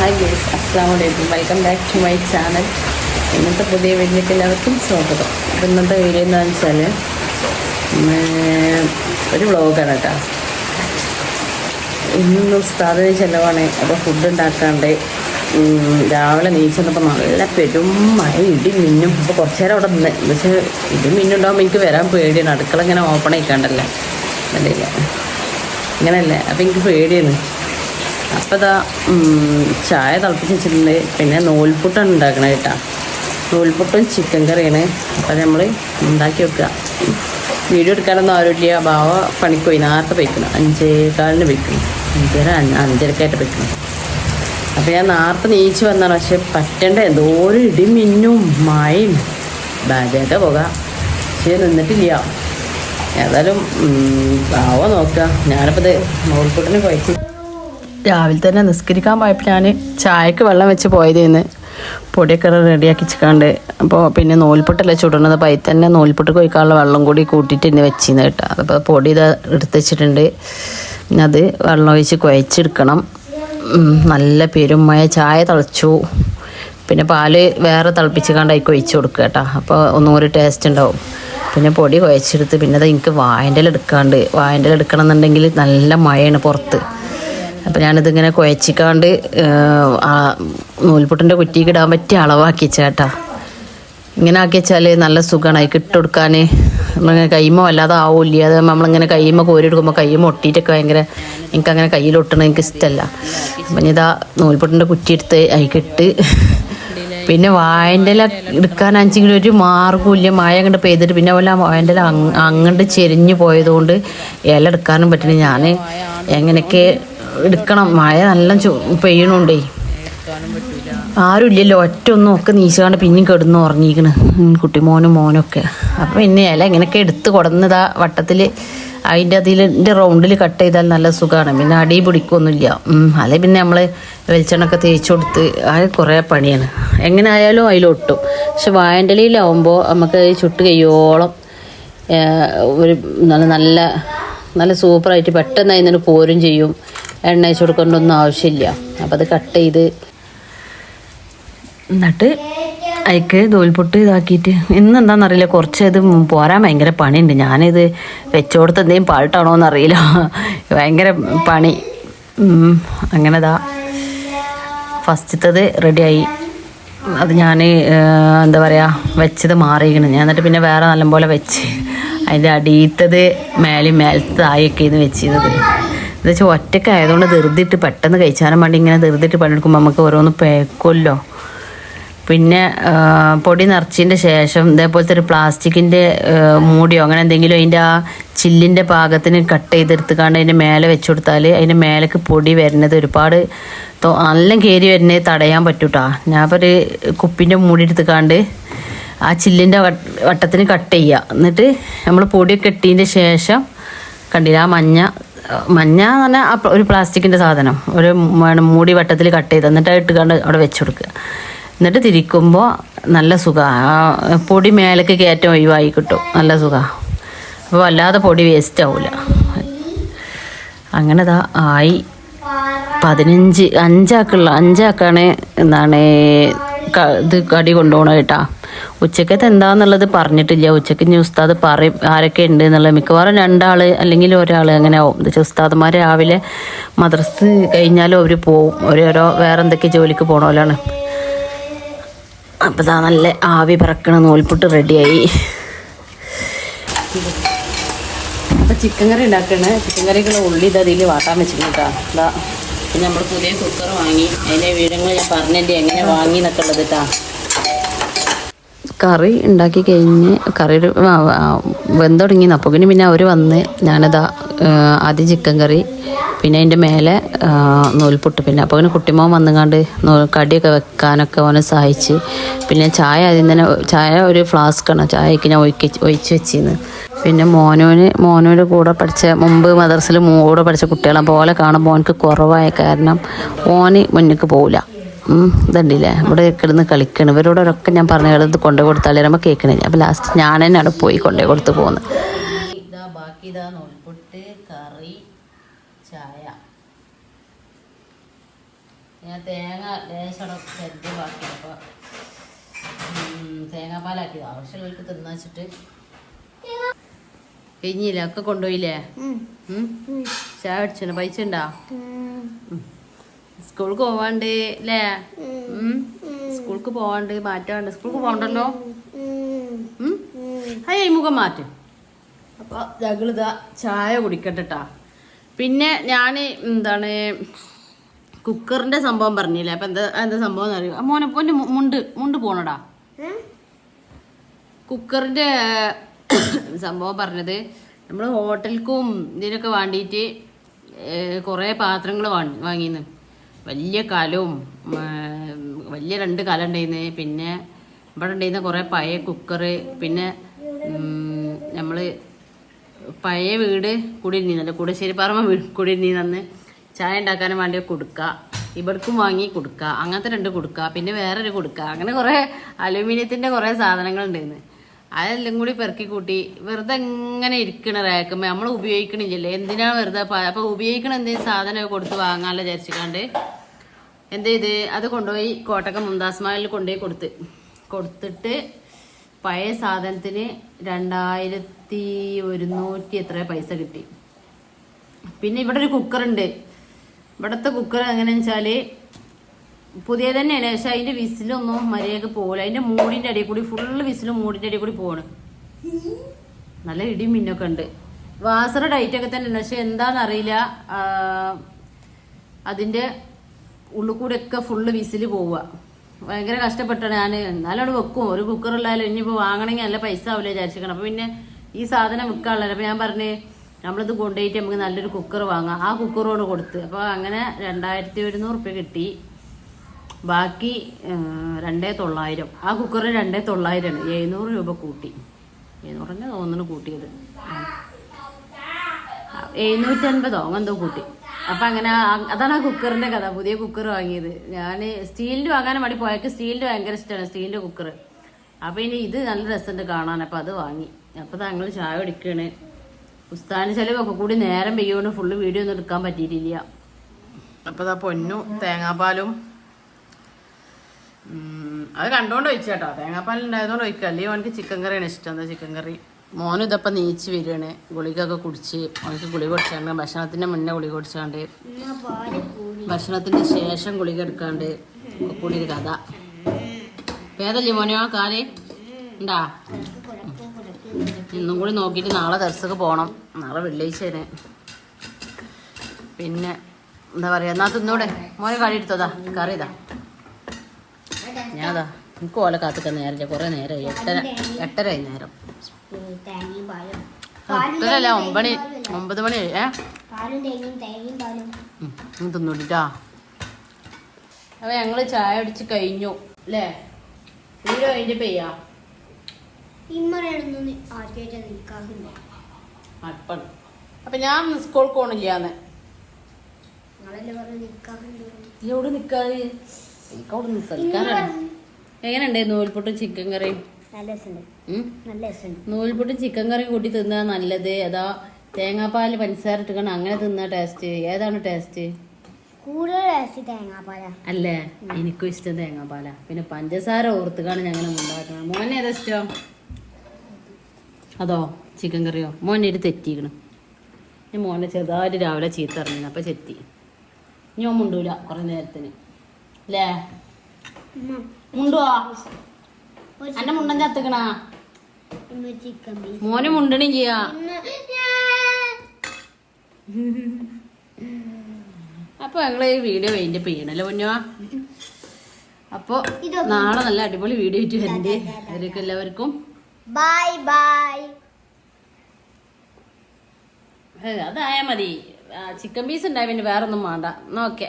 Hi guys, അസ്സലാമു അലൈക്കും. Welcome back to my channel. ഇന്നത്തെ പുതിയ വീഡിയോയ്ക്ക് എല്ലാവർക്കും സ്വാഗതം. അപ്പോൾ ഇന്നത്തെ വീഡിയോ എന്താണെന്ന് വെച്ചാൽ ഒരു വ്ളോഗാണ് കേട്ടോ. ഇന്ന് ഉസ്താദിന് ചിലവാണ്. അപ്പോൾ ഫുഡ് ഉണ്ടാക്കാണ്ട് രാവിലെ നീച്ചപ്പോൾ നല്ല പെരും മഴ ഇടി മിന്നും. അപ്പോൾ കുറച്ച് നേരം അവിടെ നിന്ന്, പക്ഷേ ഇടി മിന്നുണ്ടാകുമ്പോൾ എനിക്ക് വരാൻ പേടിയാണ്. അടുക്കള ഇങ്ങനെ ഓപ്പൺ ആയിക്കാണ്ടല്ലേ, അല്ലേ ഇങ്ങനെയല്ലേ, അപ്പോൾ എനിക്ക് പേടിയാണ്. അപ്പോൾ ഇതാ ചായ തിളപ്പിച്ച് വെച്ചിട്ടുണ്ട്. പിന്നെ നൂൽപുട്ടാണ് ഉണ്ടാക്കണത് കേട്ടോ. നൂൽപുട്ടും ചിക്കൻ കറിയാണ്. അപ്പോൾ നമ്മൾ ഉണ്ടാക്കി വെക്കുക. വീഡിയോ എടുക്കാനൊന്നും ആരുമില്ല. ബാവ പണിക്ക് പോയി, നേരത്തെ പോയിക്കണം. 5:15 പോയിക്കണം. 5:30 പോയിക്കണം. അപ്പോൾ ഞാൻ നേരത്തെ നീച്ച് വന്നാണ്. പക്ഷെ പറ്റേണ്ട എന്തോ ഒരു ഇടി മിന്നും മഴയും ബാഗൊക്കെ പോകാം. പക്ഷേ നിന്നിട്ടില്ല. ഏതായാലും ബാവ നോക്കുക. ഞാനിപ്പോൾ ഇത് നൂൽപുട്ടിന് കുഴച്ച് രാവിലെ തന്നെ നിസ്കരിക്കാൻ പോയപ്പോൾ ഞാൻ ചായക്ക് വെള്ളം വെച്ച് പോയതേന്ന് പൊടിയൊക്കെ റെഡിയാക്കി വെച്ചിക്കാണ്ട്. അപ്പോൾ പിന്നെ നൂൽപുട്ടല്ലേ ചുടണത്, അപ്പോൾ അതിൽ തന്നെ നൂൽപുട്ട് കൊയ്ക്കാനുള്ള വെള്ളം കൂടി കൂട്ടിയിട്ട് എന്നെ വെച്ചിരുന്നു കേട്ടോ. അപ്പോൾ പൊടി ഇത് എടുത്ത് വെച്ചിട്ടുണ്ട്. പിന്നെ അത് വെള്ളം ഒഴിച്ച് കുഴച്ചെടുക്കണം. നല്ല പെരുമഴ. ചായ തിളച്ചു. പിന്നെ പാല് വേറെ തിളപ്പിച്ച് അതിക്ക് ഒഴിച്ച് കൊടുക്കുക കേട്ടോ. അപ്പോൾ ഒന്നുകൂടി ടേസ്റ്റ് ഉണ്ടാവും. പിന്നെ പൊടി കുഴച്ചെടുത്ത് പിന്നെ അത് എനിക്ക് വാഴൻ്റെ ഇല എടുക്കണം എന്നുണ്ടെങ്കിൽ നല്ല മഴയാണ് പുറത്ത്. അപ്പോൾ ഞാനിതിങ്ങനെ കുഴച്ചിക്കാണ്ട് നൂൽപുട്ടിൻ്റെ കുറ്റിക്ക് ഇടാൻ പറ്റിയ അളവാക്കി ചേട്ടാ. ഇങ്ങനെ ആക്കി വെച്ചാൽ നല്ല സുഖമാണ്. അതിൽ ഇട്ട് കൊടുക്കാൻ നമ്മളിങ്ങനെ കൈമ വല്ലാതെ ആവില്ല. അത് നമ്മളിങ്ങനെ കൈമ കോരിയെടുക്കുമ്പോൾ കൈമ ഒട്ടിയിട്ടൊക്കെ ഭയങ്കര എനിക്കങ്ങനെ കയ്യിലൊട്ടണം എനിക്ക് ഇഷ്ടമല്ല. അപ്പം ഇതാ നൂൽപുട്ടിൻ്റെ കുറ്റി എടുത്ത് അതിക്കിട്ട് പിന്നെ വാഴൻ്റെ ഇല എടുക്കാനാണെങ്കിലും ഒരു മാർഗ്ഗമില്ല. മഴ അങ്ങോട്ട് പെയ്തിട്ട് പിന്നെ പോലെ വാഴൻ്റെ ഇല അങ്ങോട്ട് ചെരിഞ്ഞു പോയതുകൊണ്ട് ഇല എടുക്കാനും പറ്റില്ല. ഞാൻ എങ്ങനെയൊക്കെ എടുക്കണം. മഴ നല്ല പെയ്യണുണ്ടേ, ആരുമില്ലല്ലോ. ഒറ്റൊന്നും ഒക്കെ നീച്ചാണ്ട് പിന്നെയും കിടന്ന് ഉറങ്ങിയിരിക്കണ് മോനൊക്കെ. അപ്പം പിന്നെ ഇല ഇങ്ങനെയൊക്കെ എടുത്ത് കൊടുന്നതാ വട്ടത്തിൽ അതിൻ്റെ റൗണ്ടിൽ കട്ട് ചെയ്താൽ നല്ല സുഖമാണ്. പിന്നെ അടി പിടിക്കൊന്നുമില്ല. അല്ലെ പിന്നെ നമ്മൾ വെളിച്ചെണ്ണൊക്കെ തേച്ച് കൊടുത്ത് അത് കുറേ പണിയാണ്. എങ്ങനെ ആയാലും അതിലൊട്ടും. പക്ഷെ വാഴൻ്റെ ഇലയിലാവുമ്പോൾ നമുക്ക് ചുട്ട് കയ്യോളം ഒരു നല്ല സൂപ്പറായിട്ട് പെട്ടെന്ന് അതിന് പോരും ചെയ്യും. എണ്ണ വെച്ച് കൊടുക്കേണ്ടൊന്നും ആവശ്യമില്ല. അപ്പം അത് കട്ട് ചെയ്ത് എന്നിട്ട് അതിക്ക് നൂൽപുട്ട് ഇതാക്കിയിട്ട് ഇന്നെന്താണെന്നറിയില്ല, കുറച്ച് ഇത് പോരാൻ ഭയങ്കര പണിയുണ്ട്. ഞാനിത് വെച്ചുകൊടുത്ത് എന്തെങ്കിലും പാട്ടാണോ എന്നറിയില്ല, ഭയങ്കര പണി. അങ്ങനെതാ ഫസ്റ്റത്തത് റെഡിയായി. അത് ഞാൻ എന്താ പറയുക വെച്ചത് മാറിയിരിക്കണം. ഞാൻ എന്നിട്ട് പിന്നെ വേറെ നല്ലപോലെ വെച്ച് അതിൻ്റെ അടിയത്തത് മേലത്തെ തായൊക്കെ ഇന്ന് വെച്ചിരുന്നത്. എന്താ വെച്ചാൽ ഒറ്റയ്ക്ക് ആയതുകൊണ്ട് ധൃതിയിട്ട് പെട്ടെന്ന് കഴിച്ചാനും വേണ്ടി ഇങ്ങനെ ധൃതിയിട്ട് പണിയെടുക്കുമ്പോൾ നമുക്ക് ഓരോന്ന് പേക്കുമല്ലോ. പിന്നെ പൊടി നിറച്ചതിൻ്റെ ശേഷം ഇതേപോലത്തെ ഒരു പ്ലാസ്റ്റിക്കിൻ്റെ മൂടിയോ അങ്ങനെ എന്തെങ്കിലും അതിൻ്റെ ആ ചില്ലിൻ്റെ പാകത്തിന് കട്ട് ചെയ്തെടുത്തുകൊണ്ട് അതിൻ്റെ മേലെ വെച്ച് കൊടുത്താൽ അതിൻ്റെ മേലേക്ക് പൊടി വരുന്നത് ഒരുപാട് നല്ല കയറി വരുന്നത് തടയാൻ പറ്റൂട്ടാ. ഞാൻ ഇപ്പോൾ ഒരു കുപ്പിൻ്റെ മൂടി എടുത്തുകൊണ്ട് ആ ചില്ലിൻ്റെ വട്ടത്തിന് കട്ട് ചെയ്യുക. എന്നിട്ട് നമ്മൾ പൊടിയൊക്കെ ഇട്ടതിൻ്റെ ശേഷം കണ്ടില്ല ആ മഞ്ഞ എന്ന് പറഞ്ഞാൽ ഒരു പ്ലാസ്റ്റിക്കിൻ്റെ സാധനം ഒരു മൂടി വട്ടത്തിൽ കട്ട് ചെയ്ത് എന്നിട്ട് ഇട്ടുകൊണ്ട് അവിടെ വെച്ച് കൊടുക്കുക. എന്നിട്ട് തിരിക്കുമ്പോൾ നല്ല സുഖമാണ്. പൊടി മേലേക്ക് കയറ്റം ഒഴിവായി കിട്ടും. നല്ല സുഖമാണ്. അപ്പോൾ വല്ലാതെ പൊടി വേസ്റ്റ് ആവില്ല. അങ്ങനെ ഇതാ ആയി. 5 എന്താണ് ഇത് കടി കൊണ്ടുപോകണം കേട്ടാ. ഉച്ചക്കത്തെ എന്താണെന്നുള്ളത് പറഞ്ഞിട്ടില്ല. ഉച്ചക്ക് ഇനി ഉസ്താദ് പറയും ആരൊക്കെ ഉണ്ട് എന്നുള്ളത്. മിക്കവാറും 2 ആൾ അല്ലെങ്കിൽ 1 ആൾ അങ്ങനെ ആവും. എന്താ വെച്ചാൽ ഉസ്താദന്മാർ രാവിലെ മദ്രസ് കഴിഞ്ഞാലും അവർ പോവും. ഓരോരോ വേറെ എന്തൊക്കെ ജോലിക്ക് പോകണമല്ലാണ്. അപ്പോൾ ഇതാ നല്ല ആവി പറക്കണ നൂൽപുട്ട് റെഡിയായി. അപ്പോൾ ചിക്കൻ കറി ഉണ്ടാക്കണേ. ചിക്കൻ കറിക്കുള്ള ഉള്ളി ഇതിൽ വാട്ടാൻ വെച്ചിട്ടുണ്ട് കേട്ടോ. ഇതാ പിന്നെ നമ്മൾ പുതിയ കുക്കർ വാങ്ങി. അതിൻ്റെ വിവരങ്ങൾ ഞാൻ പറഞ്ഞിട്ട് എങ്ങനെ വാങ്ങി എന്നൊക്കെ ഉള്ളത് കേട്ടോ. കറി ഉണ്ടാക്കി കഴിഞ്ഞ് കറി വെന്ത് തുടങ്ങി. അപ്പോൾ പിന്നെ അവർ വന്ന് ഞാനതാ ആദ്യം ചിക്കൻ കറി പിന്നെ അതിൻ്റെ മേലെ നൂൽപുട്ട്. പിന്നെ അപ്പോൾ കുട്ടിമോൻ വന്നുകൊണ്ട് കടിയൊക്കെ വെക്കാനൊക്കെ ഓനെ സഹായിച്ച്. പിന്നെ ചായ ആദ്യം തന്നെ ചായ ഒരു ഫ്ലാസ്ക്കാണ് ചായക്ക് ഞാൻ ഒഴിച്ച് വെച്ചിരുന്നു. പിന്നെ മോനോൻ്റെ കൂടെ മുമ്പ് മദ്രസയിൽ കൂടെ പഠിച്ച കുട്ടികളെ പോലെ കാണുമ്പോൾ ഓനക്ക് കുറവായ കാരണം ഓന് മുന്നിലേക്ക് പോവില്ല. ഇതുണ്ടല്ലേ ഇവിടെ കിടന്ന് കളിക്കണം. ഇവരോടൊക്കെ ഞാൻ പറഞ്ഞ ഇത് കൊണ്ടുപോയി കൊടുത്താലേ നമ്മൾ കേൾക്കണില്ല. അപ്പോൾ ലാസ്റ്റ് ഞാൻ തന്നെ അവിടെ പോയി കൊണ്ടുപോയി കൊടുത്ത് പോകുന്നത്. ബാക്കി നൂൽപുട്ട് കറി ചായ ഞാൻ തേങ്ങ ലേശം ചെറുത് ബാക്കി അപ്പോൾ തേങ്ങാപ്പാലാക്കിയത് ആവശ്യമുള്ളവർക്ക് തിന്നാ വെച്ചിട്ട് കഴിഞ്ഞില്ല ഒക്കെ കൊണ്ടുപോയില്ലേ ചായ അടിച്ചോ പൈസ ഉണ്ടോ സ്കൂൾക്ക് പോവാണ്ട് അല്ലേ സ്കൂൾക്ക് പോവാണ്ട് മാറ്റാണ്ട് സ്കൂൾക്ക് പോകണ്ടല്ലോ അയ്യ മുഖം മാറ്റും അപ്പോൾ ഞങ്ങളിതാ ചായ കുടിക്കട്ടെട്ടാ. പിന്നെ ഞാൻ എന്താണ് കുക്കറിൻ്റെ സംഭവം പറഞ്ഞില്ലേ അപ്പം എന്താ സംഭവം എന്ന് അറിയോ മോനെ പൊന്നെ മുണ്ട് പോണടാ. കുക്കറിൻ്റെ സംഭവം പറഞ്ഞത് നമ്മൾ ഹോട്ടലിൽക്കും ഇതിനൊക്കെ വേണ്ടിയിട്ട് കുറേ പാത്രങ്ങൾ വാങ്ങിയിരുന്നു. വലിയ കലവും വലിയ 2 കലം ഉണ്ടായിരുന്നു. പിന്നെ ഇവിടെ ഉണ്ടായിരുന്ന കുറേ പഴയ കുക്കറ്. പിന്നെ നമ്മൾ പഴയ വീട് കുടിയിരുന്നല്ലോ കുടശ്ശേരി പറമ്പ കുടിയിരുന്നന്ന് ചായ ഉണ്ടാക്കാനും വേണ്ടി കൊടുക്കുക. ഇവിടേക്കും വാങ്ങി കൊടുക്കുക. അങ്ങനത്തെ 2 കൊടുക്കുക. പിന്നെ വേറൊരു കൊടുക്കുക. അങ്ങനെ കുറേ അലൂമിനിയത്തിൻ്റെ കുറേ സാധനങ്ങളുണ്ടായിരുന്നു. അതെല്ലാം കൂടി പെറുക്കി കൂട്ടി വെറുതെ ഇങ്ങനെ ഇരിക്കണ റാക്കുമ്പോൾ നമ്മൾ ഉപയോഗിക്കണില്ലല്ലോ എന്തിനാണ് വെറുതെ. അപ്പോൾ ഉപയോഗിക്കണ എന്തെങ്കിലും സാധനം കൊടുത്ത് വാങ്ങാമല്ലോ വിചാരിച്ചിക്കാണ്ട് എന്ത് ചെയ്ത് അത് കൊണ്ടുപോയി കോട്ടക്കം മുംതാസ് മഹലിൽ കൊണ്ടുപോയി കൊടുത്തിട്ട് പഴയ സാധനത്തിന് 2100 എത്ര പൈസ കിട്ടി. പിന്നെ ഇവിടെ ഒരു കുക്കറുണ്ട്. ഇവിടുത്തെ കുക്കർ എങ്ങനെയാണെന്ന് വെച്ചാൽ പുതിയ തന്നെയാണ്. പക്ഷെ അതിൻ്റെ വിസിലൊന്നും മര്യാദക്ക് പോകില്ല. അതിൻ്റെ മൂടിൻ്റെ അടിയിൽ കൂടി ഫുള്ള് വിസിലും മൂടിൻ്റെ അടിയിൽ കൂടി പോകണം. നല്ല ഇടിയും മിന്നൊക്കെ ഉണ്ട്. വാസറ ഡൈറ്റൊക്കെ തന്നെയാണ്. പക്ഷെ എന്താണെന്നറിയില്ല അതിൻ്റെ ഉള്ളിൽ കൂടെയൊക്കെ ഫുള്ള് വിസിൽ പോവുക. ഭയങ്കര കഷ്ടപ്പെട്ടാണ് ഞാൻ. എന്നാലും അവിടെ വെക്കും. ഒരു കുക്കറില്ലായാലും ഇനിയിപ്പോൾ വാങ്ങണമെങ്കിൽ നല്ല പൈസ ആവില്ല വിചാരിച്ചിരിക്കണം. അപ്പോൾ പിന്നെ ഈ സാധനം വിൽക്കാനുള്ളത്. അപ്പോൾ ഞാൻ പറഞ്ഞ് നമ്മളിത് കൊണ്ടുപോയിട്ട് നമുക്ക് നല്ലൊരു കുക്കർ വാങ്ങാം. ആ കുക്കറോട് കൊടുത്ത് അപ്പോൾ അങ്ങനെ 2100 റുപ്യ കിട്ടി. ബാക്കി 2900. ആ കുക്കറിന് 2900 ആണ്. 700 രൂപ കൂട്ടി. 700 തന്നെ തോന്നുന്നു കൂട്ടിയത്. 750 എന്തോ കൂട്ടി. അപ്പം അങ്ങനെ അതാണ് ആ കുക്കറിൻ്റെ കഥ. പുതിയ കുക്കർ വാങ്ങിയത് ഞാൻ. സ്റ്റീലിൻ്റെ വാങ്ങാനും വേണ്ടി പോയക്ക് സ്റ്റീലിൻ്റെ ഭയങ്കര ഇഷ്ടമാണ് സ്റ്റീലിൻ്റെ കുക്കർ. അപ്പോൾ ഇനി ഇത് നല്ല രസമുണ്ട് കാണാൻ. അപ്പോൾ അത് വാങ്ങി. അപ്പോൾ ഞങ്ങൾ ചായ കുടിക്കുകയാണ്. ഉസ്താദിന് ചിലവൊക്കെ കൂടി നേരം പെയ്യോണ്ട് ഫുള്ള് വീഡിയോ ഒന്നും എടുക്കാൻ പറ്റിയിട്ടില്ല. അപ്പോൾ ഇതാ പൊന്നു തേങ്ങാപ്പാലും അത് കണ്ടുകൊണ്ട് ഒഴിച്ചു കേട്ടോ. തേങ്ങാപ്പാലുണ്ടായതുകൊണ്ട് ഒഴിക്കുക. അല്ലെങ്കിൽ അവനക്ക് ചിക്കൻ കറിയാണ് ഇഷ്ടം. എന്താ ചിക്കൻ കറി. മോനും ഇതപ്പം നീച്ച് വരികയാണ്. ഗുളികൊക്കെ കുടിച്ച് അവനക്ക് ഗുളിക കുടിച്ചാണ്ട് ഭക്ഷണത്തിൻ്റെ മുന്നേ ഗുളിക കുടിച്ചാണ്ട് ഭക്ഷണത്തിന് ശേഷം ഗുളിക എടുക്കാണ്ട് കൂടി ഒരു കഥ. പേതല്ലേ മോനെയോ കാല് ഉണ്ടാ? ഇന്നും കൂടി നോക്കിയിട്ട് നാളെ ദർശക്ക് പോകണം. നാളെ വെള്ളിയാഴ്ചയാണ്. പിന്നെ എന്താ പറയുക എന്നാൽ തിന്നൂടെ മോനെ കറി എടുത്തതാ കറി ഇതാ. ഞാനതാ എനിക്ക് ഓല കാത്തിക്കാൻ നേരമില്ല. കുറേ നേരമായി. 8:30 നേരം. 8:30 9 മണി തിന്നൂടിട്ടാ. അപ്പോൾ ഞങ്ങൾ ചായ അടിച്ച് കഴിഞ്ഞു അല്ലേ? വീഡിയോ അതിൻ്റെ പെയ്യാ അപ്പണ്. അപ്പം ഞാൻ സ്കൂൾക്ക് പോകണില്ലാന്ന് എവിടെ നിൽക്കാറ് എനിക്കവിടെ നിൽക്കാറാണ്. എങ്ങനെയുണ്ട് നൂൽപുട്ടും ചിക്കൻ കറിയും? നൂൽപുട്ടും ചിക്കൻ കറിയും കൂട്ടി തിന്നാ നല്ലത് അതാ തേങ്ങാപ്പാൽ പഞ്ചസാര ഇട്ടുകൊണ്ട് അങ്ങനെ തിന്നാ ടേസ്റ്റ്? ഏതാണ് ടേസ്റ്റ്? അല്ലേ? എനിക്കും ഇഷ്ടം തേങ്ങാപ്പാലാ. പിന്നെ പഞ്ചസാര ഓർത്തുകാണ് ഞങ്ങൾ ഉണ്ടാക്കണം. മോനെ ഏതാ ഇഷ്ടം? അതോ ചിക്കൻ കറിയോ? മോനെ ഒരു തെറ്റിക്കണം. ഞാൻ മോനെ ചെറുതായിട്ട് രാവിലെ ചീത്ത ഇറങ്ങി. അപ്പം ചെത്തി ഞാൻ മുണ്ടൂല കുറേ നേരത്തിന് അല്ലേ? മുണ്ടുവാ എന്റെ മുണ്ടൻ ചത്തിക്കണ മോന് മുണ്ടണയും ചെയ്യാ. അപ്പൊ ഞങ്ങള് ഈ വീഡിയോ വൈൻഡപ്പ് ചെയ്യണല്ലോ പൊന്നുവാ. അപ്പൊ നാളെ നല്ല അടിപൊളി വീഡിയോ ആയിട്ട് വരണ്ടേ. അവർക്ക് എല്ലാവർക്കും ബൈ ബൈ. അതായാ മതി. ചിക്കൻ പീസ് ഉണ്ടായി പിന്നെ വേറൊന്നും വേണ്ട. ഓക്കെ.